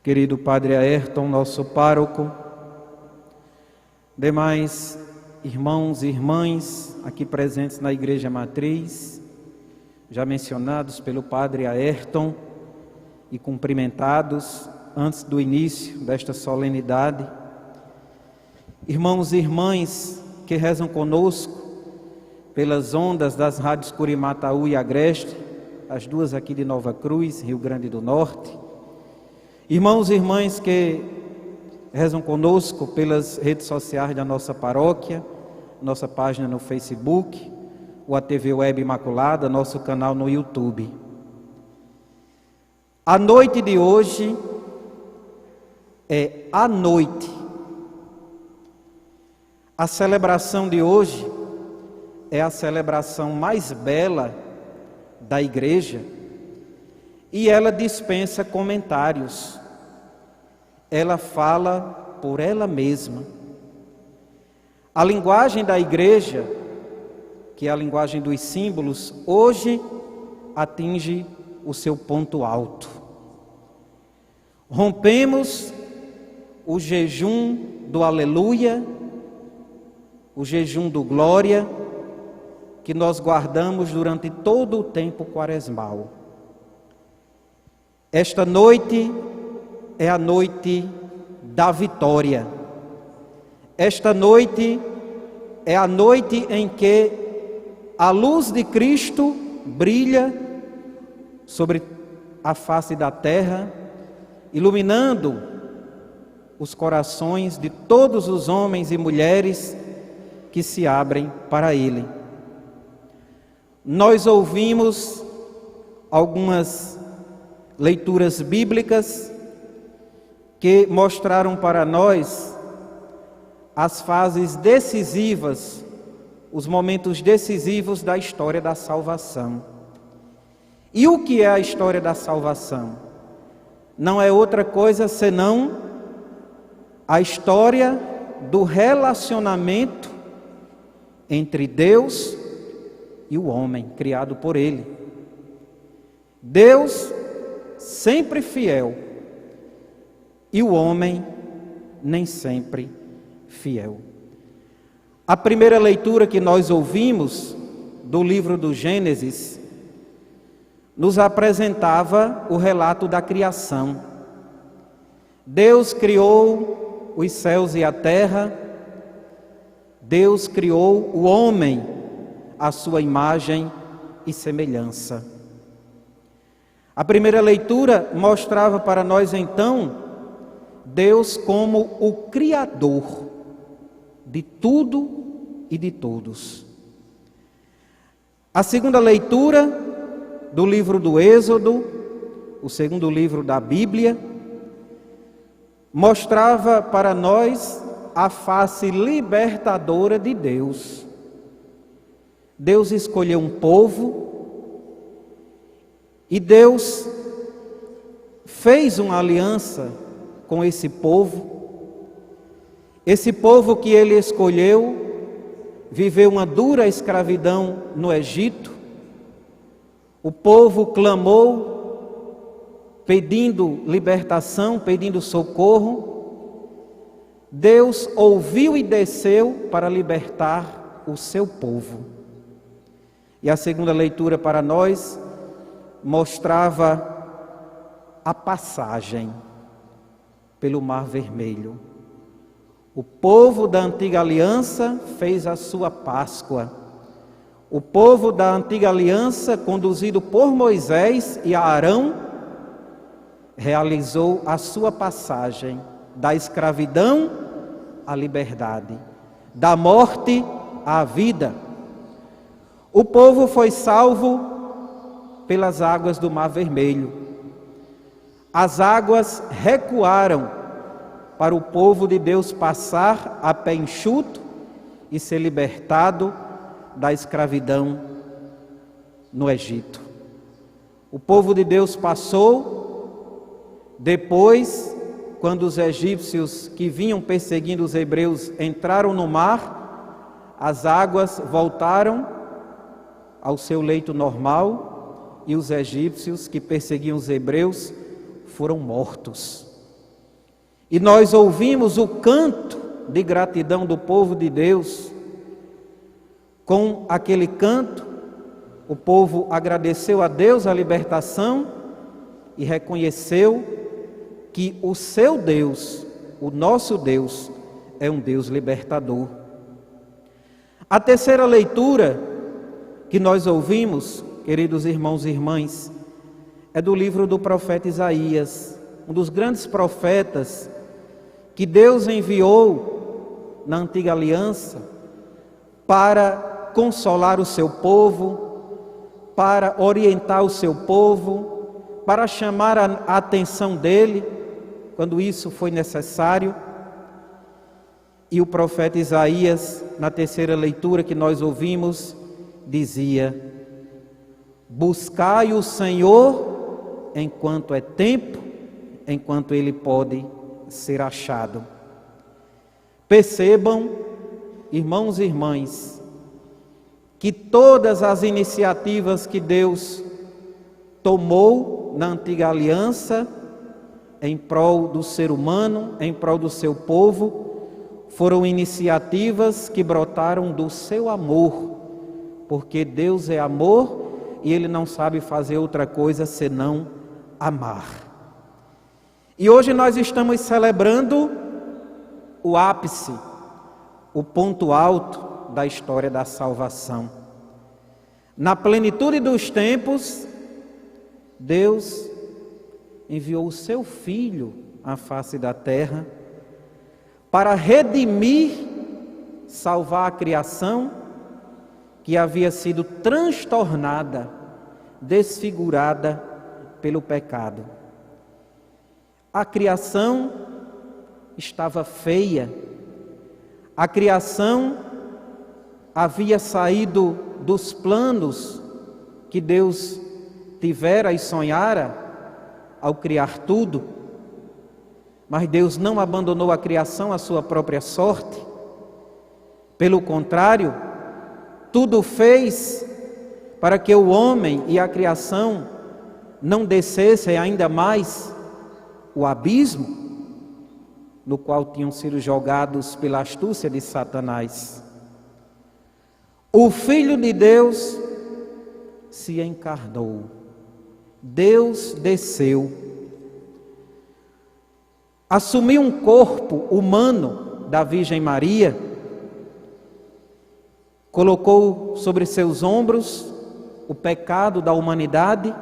querido Padre Ayrton, nosso pároco, demais irmãos e irmãs aqui presentes na Igreja Matriz, já mencionados pelo Padre Ayrton e cumprimentados antes do início desta solenidade, irmãos e irmãs que rezam conosco pelas ondas das rádios Curimataú e Agreste, as duas aqui de Nova Cruz, Rio Grande do Norte, irmãos e irmãs que rezam conosco pelas redes sociais da nossa paróquia, nossa página no Facebook, ou a TV Web Imaculada, nosso canal no YouTube. A noite de hoje é a noite. A celebração de hoje é a celebração mais bela da Igreja e ela dispensa comentários. Ela fala por ela mesma. A linguagem da Igreja, que é a linguagem dos símbolos, hoje atinge o seu ponto alto. Rompemos o jejum do Aleluia, o jejum do Glória, que nós guardamos durante todo o tempo quaresmal. Esta noite é a noite da vitória. Esta noite é a noite em que a luz de Cristo brilha sobre a face da terra, iluminando os corações de todos os homens e mulheres que se abrem para Ele. Nós ouvimos algumas leituras bíblicas que mostraram para nós as fases decisivas, os momentos decisivos da história da salvação. E o que é a história da salvação? Não é outra coisa senão a história do relacionamento entre Deus e o homem, criado por Ele. Deus sempre fiel e o homem nem sempre fiel. A primeira leitura que nós ouvimos do livro do Gênesis nos apresentava o relato da criação. Deus criou os céus e a terra, Deus criou o homem à sua imagem e semelhança. A primeira leitura mostrava para nós então Deus como o Criador de tudo e de todos. A segunda leitura do livro do Êxodo, o segundo livro da Bíblia, mostrava para nós a face libertadora de Deus. Deus escolheu um povo e Deus fez uma aliança com esse povo. Esse povo que Ele escolheu viveu uma dura escravidão no Egito. O povo clamou, pedindo libertação, pedindo socorro. Deus ouviu e desceu para libertar o seu povo. E a segunda leitura para nós mostrava a passagem pelo Mar Vermelho. O povo da antiga aliança fez a sua Páscoa. O povo da antiga aliança, conduzido por Moisés e Arão, realizou a sua passagem da escravidão à liberdade, da morte à vida. O povo foi salvo pelas águas do Mar Vermelho. As águas recuaram para o povo de Deus passar a pé enxuto e ser libertado da escravidão no Egito. O povo de Deus passou, depois, quando os egípcios que vinham perseguindo os hebreus entraram no mar, as águas voltaram ao seu leito normal e os egípcios que perseguiam os hebreus foram mortos. E nós ouvimos o canto de gratidão do povo de Deus. Com aquele canto, o povo agradeceu a Deus a libertação e reconheceu que o seu Deus, o nosso Deus, é um Deus libertador. A terceira leitura que nós ouvimos, queridos irmãos e irmãs, é do livro do profeta Isaías, um dos grandes profetas que Deus enviou na antiga aliança para consolar o seu povo, para orientar o seu povo, para chamar a atenção dele, quando isso foi necessário. E o profeta Isaías, na terceira leitura que nós ouvimos, dizia: buscai o Senhor enquanto é tempo, enquanto ele pode ser achado. Percebam, irmãos e irmãs, que todas as iniciativas que Deus tomou na antiga aliança em prol do ser humano, em prol do seu povo, foram iniciativas que brotaram do seu amor, porque Deus é amor e Ele não sabe fazer outra coisa senão amar. E hoje nós estamos celebrando o ápice, o ponto alto da história da salvação. Na plenitude dos tempos, Deus enviou o seu Filho à face da terra para redimir, salvar a criação que havia sido transtornada, desfigurada pelo pecado. A criação estava feia, a criação havia saído dos planos que Deus tivera e sonhara ao criar tudo, mas Deus não abandonou a criação à sua própria sorte. Pelo contrário, tudo fez para que o homem e a criação não descessem ainda mais o abismo no qual tinham sido jogados pela astúcia de Satanás. O Filho de Deus se encarnou. Deus desceu, assumiu um corpo humano da Virgem Maria, colocou sobre seus ombros o pecado da humanidade,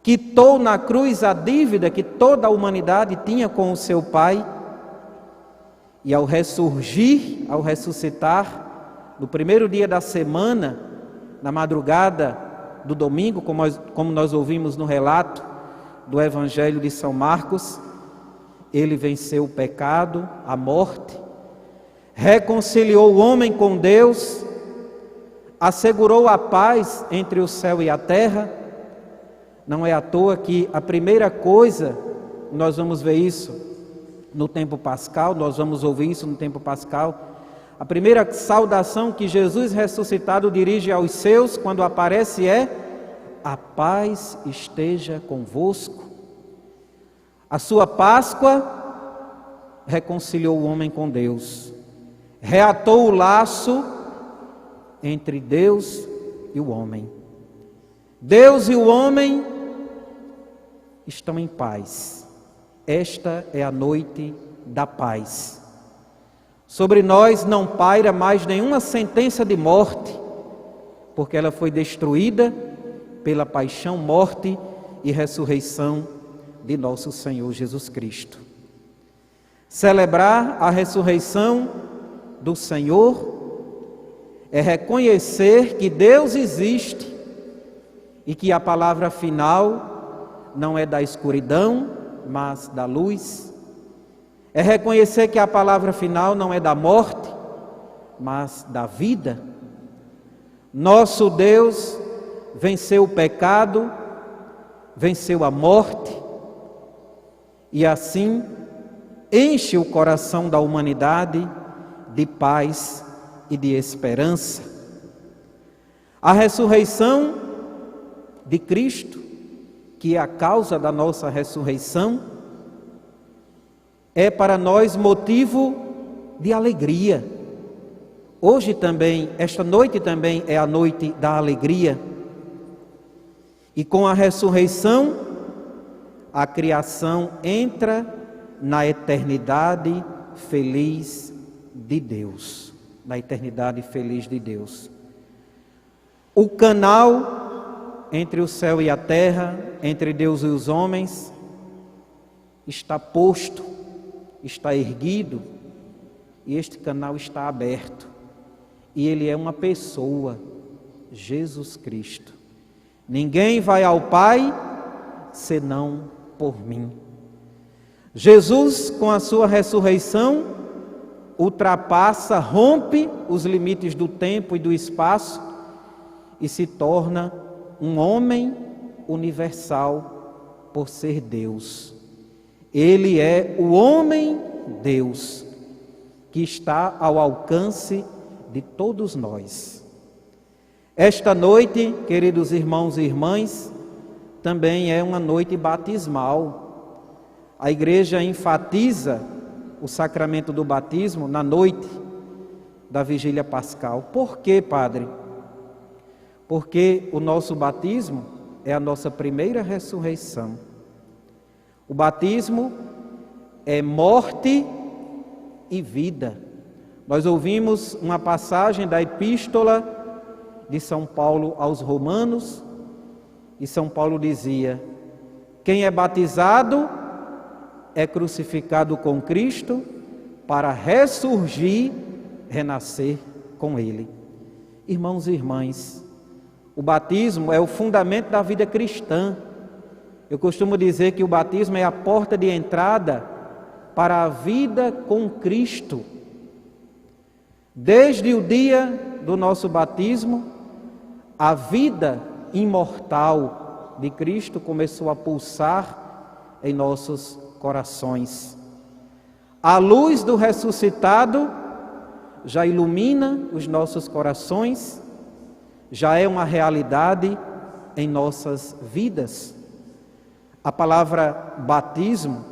quitou na cruz a dívida que toda a humanidade tinha com o seu Pai, e ao ressurgir, ao ressuscitar, no primeiro dia da semana, na madrugada do domingo, como nós ouvimos no relato do Evangelho de São Marcos, ele venceu o pecado, a morte, reconciliou o homem com Deus, assegurou a paz entre o céu e a terra. Não é à toa que a primeira coisa, nós vamos ver isso no tempo pascal, nós vamos ouvir isso no tempo pascal, a primeira saudação que Jesus ressuscitado dirige aos seus quando aparece é: a paz esteja convosco. A sua Páscoa reconciliou o homem com Deus, reatou o laço entre Deus e o homem. Deus e o homem estão em paz. Esta é a noite da paz. Sobre nós não paira mais nenhuma sentença de morte, porque ela foi destruída pela paixão, morte e ressurreição de nosso Senhor Jesus Cristo. Celebrar a ressurreição do Senhor é reconhecer que Deus existe e que a palavra final não é da escuridão, mas da luz. É reconhecer que a palavra final não é da morte, mas da vida. Nosso Deus venceu o pecado, venceu a morte, e assim enche o coração da humanidade de paz e de esperança. A ressurreição de Cristo, que é a causa da nossa ressurreição, é para nós motivo de alegria. Hoje também, esta noite também é a noite da alegria. E com a ressurreição, a criação entra na eternidade feliz de Deus. Na eternidade feliz de Deus. O canal entre o céu e a terra, entre Deus e os homens, está posto, está erguido, e este canal está aberto. E ele é uma pessoa, Jesus Cristo. Ninguém vai ao Pai senão por mim. Jesus, com a sua ressurreição, ultrapassa, rompe os limites do tempo e do espaço e se torna um homem universal por ser Deus. Ele é o homem Deus que está ao alcance de todos nós. Esta noite, queridos irmãos e irmãs, também é uma noite batismal. A igreja enfatiza o sacramento do batismo na noite da vigília pascal. Por quê, padre? Porque o nosso batismo é a nossa primeira ressurreição. O batismo é morte e vida. Nós ouvimos uma passagem da epístola de São Paulo aos Romanos, e São Paulo dizia: quem é batizado é crucificado com Cristo para ressurgir, renascer com Ele. Irmãos e irmãs, o batismo é o fundamento da vida cristã. Eu costumo dizer que o batismo é a porta de entrada para a vida com Cristo. Desde o dia do nosso batismo, a vida imortal de Cristo começou a pulsar em nossos corações. A luz do ressuscitado já ilumina os nossos corações, já é uma realidade em nossas vidas. A palavra batismo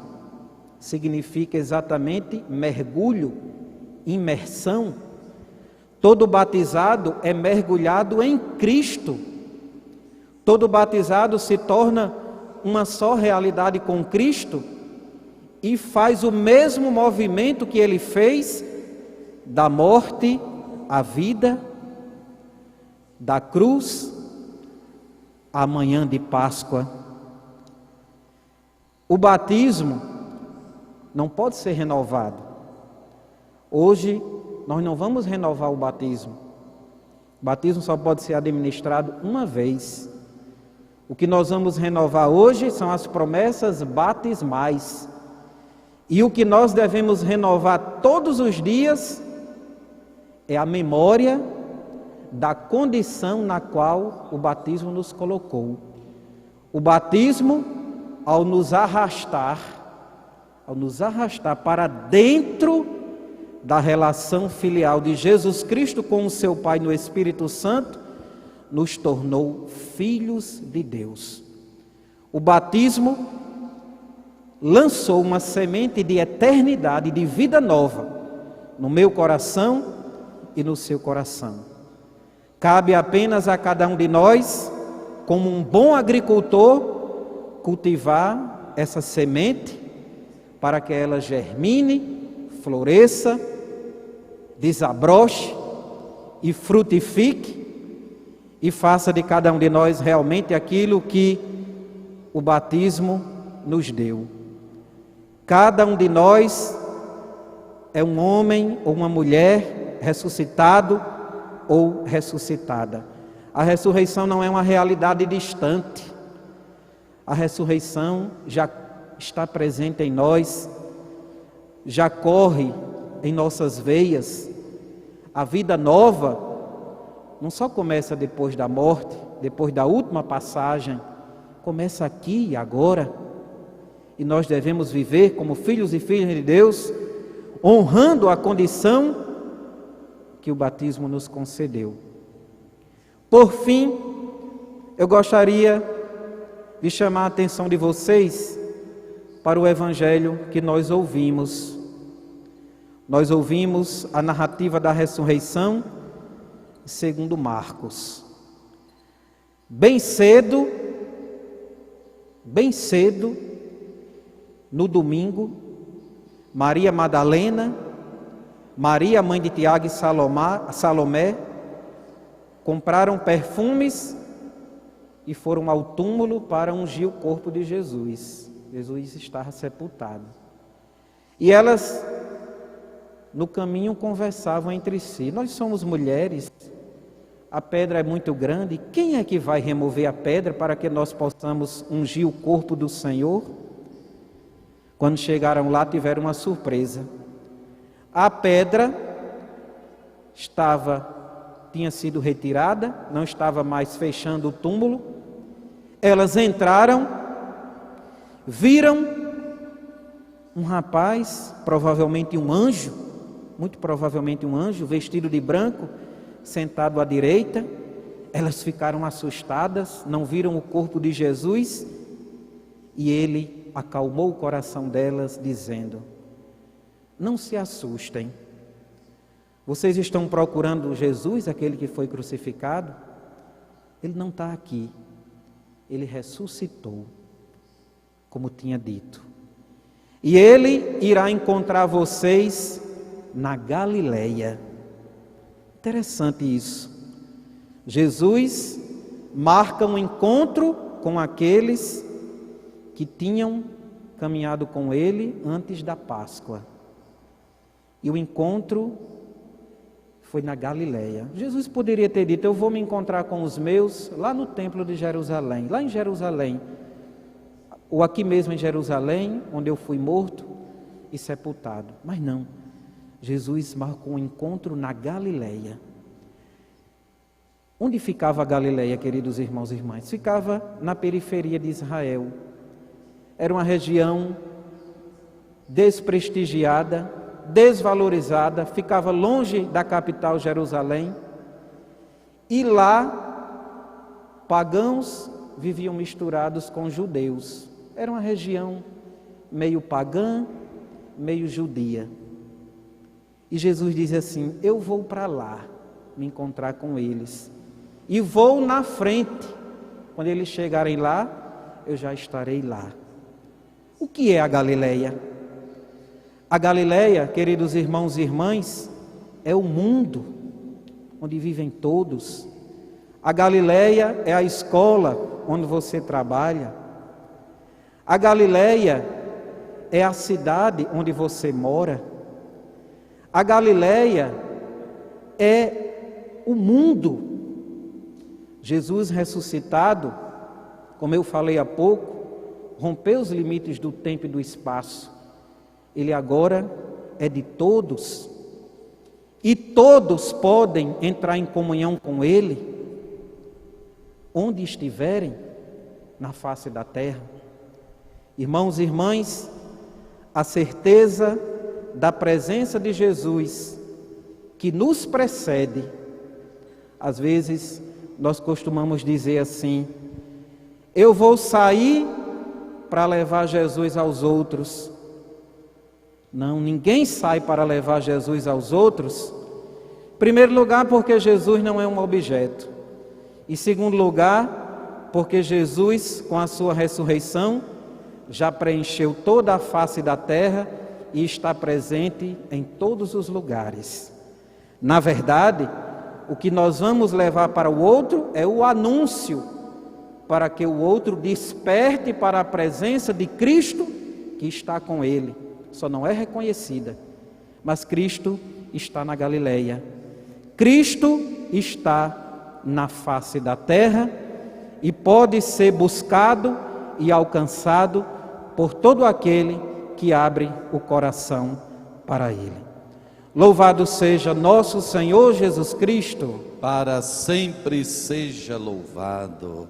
significa exatamente mergulho, imersão. Todo batizado é mergulhado em Cristo. Todo batizado se torna uma só realidade com Cristo e faz o mesmo movimento que ele fez da morte à vida, da cruz à manhã de Páscoa. O batismo não pode ser renovado. Hoje nós não vamos renovar o batismo. O batismo só pode ser administrado uma vez. O que nós vamos renovar hoje são as promessas batismais. E o que nós devemos renovar todos os dias é a memória da condição na qual o batismo nos colocou. O batismo, ao nos arrastar para dentro da relação filial de Jesus Cristo com o seu Pai no Espírito Santo, nos tornou filhos de Deus. O batismo lançou uma semente de eternidade, de vida nova, no meu coração e no seu coração. Cabe apenas a cada um de nós, como um bom agricultor, cultivar essa semente para que ela germine, floresça, desabroche e frutifique e faça de cada um de nós realmente aquilo que o batismo nos deu. Cada um de nós é um homem ou uma mulher ressuscitado ou ressuscitada. A ressurreição não é uma realidade distante. A ressurreição já está presente em nós, já corre em nossas veias. A vida nova não só começa depois da morte, depois da última passagem, começa aqui e agora. E nós devemos viver como filhos e filhas de Deus, honrando a condição que o batismo nos concedeu. Por fim, eu gostaria de chamar a atenção de vocês para o evangelho que nós ouvimos. Nós ouvimos a narrativa da ressurreição segundo Marcos. Bem cedo, no domingo, Maria Madalena, Maria, mãe de Tiago e Salomé, compraram perfumes e foram ao túmulo para ungir o corpo de Jesus. Jesus estava sepultado. E elas, no caminho, conversavam entre si: nós somos mulheres, a pedra é muito grande, quem é que vai remover a pedra para que nós possamos ungir o corpo do Senhor? Quando chegaram lá, tiveram uma surpresa. A pedra tinha sido retirada, não estava mais fechando o túmulo. Elas entraram, viram um rapaz, provavelmente um anjo, muito provavelmente um anjo, vestido de branco, sentado à direita. Elas ficaram assustadas, não viram o corpo de Jesus, e ele acalmou o coração delas, dizendo: não se assustem. Vocês estão procurando Jesus, aquele que foi crucificado? Ele não está aqui. Ele ressuscitou, como tinha dito. E ele irá encontrar vocês na Galileia. Interessante isso. Jesus marca um encontro com aqueles que tinham caminhado com ele antes da Páscoa. E o encontro foi na Galileia. Jesus poderia ter dito: eu vou me encontrar com os meus lá no templo de Jerusalém, lá em Jerusalém, ou aqui mesmo em Jerusalém, onde eu fui morto e sepultado. Mas não, Jesus marcou um encontro na Galileia. Onde ficava a Galileia, queridos irmãos e irmãs? Ficava na periferia de Israel. Era uma região desprestigiada, desvalorizada, ficava longe da capital Jerusalém, e lá pagãos viviam misturados com judeus. Era uma região meio pagã, meio judia. E Jesus diz assim: eu vou para lá me encontrar com eles, e vou na frente. Quando eles chegarem lá, eu já estarei lá. O que é a Galileia? A Galileia, queridos irmãos e irmãs, é o mundo onde vivem todos. A Galileia é a escola onde você trabalha. A Galileia é a cidade onde você mora. A Galileia é o mundo. Jesus ressuscitado, como eu falei há pouco, rompeu os limites do tempo e do espaço. Ele agora é de todos, e todos podem entrar em comunhão com Ele, onde estiverem na face da terra. Irmãos e irmãs, a certeza da presença de Jesus, que nos precede. Às vezes nós costumamos dizer assim: eu vou sair para levar Jesus aos outros. Não, ninguém sai para levar Jesus aos outros. Em primeiro lugar, porque Jesus não é um objeto. Em segundo lugar, porque Jesus, com a sua ressurreição, já preencheu toda a face da terra e está presente em todos os lugares. Na verdade, o que nós vamos levar para o outro é o anúncio, para que o outro desperte para a presença de Cristo que está com ele. Só não é reconhecida, mas Cristo está na Galileia. Cristo está na face da terra e pode ser buscado e alcançado por todo aquele que abre o coração para Ele. Louvado seja nosso Senhor Jesus Cristo. Para sempre seja louvado.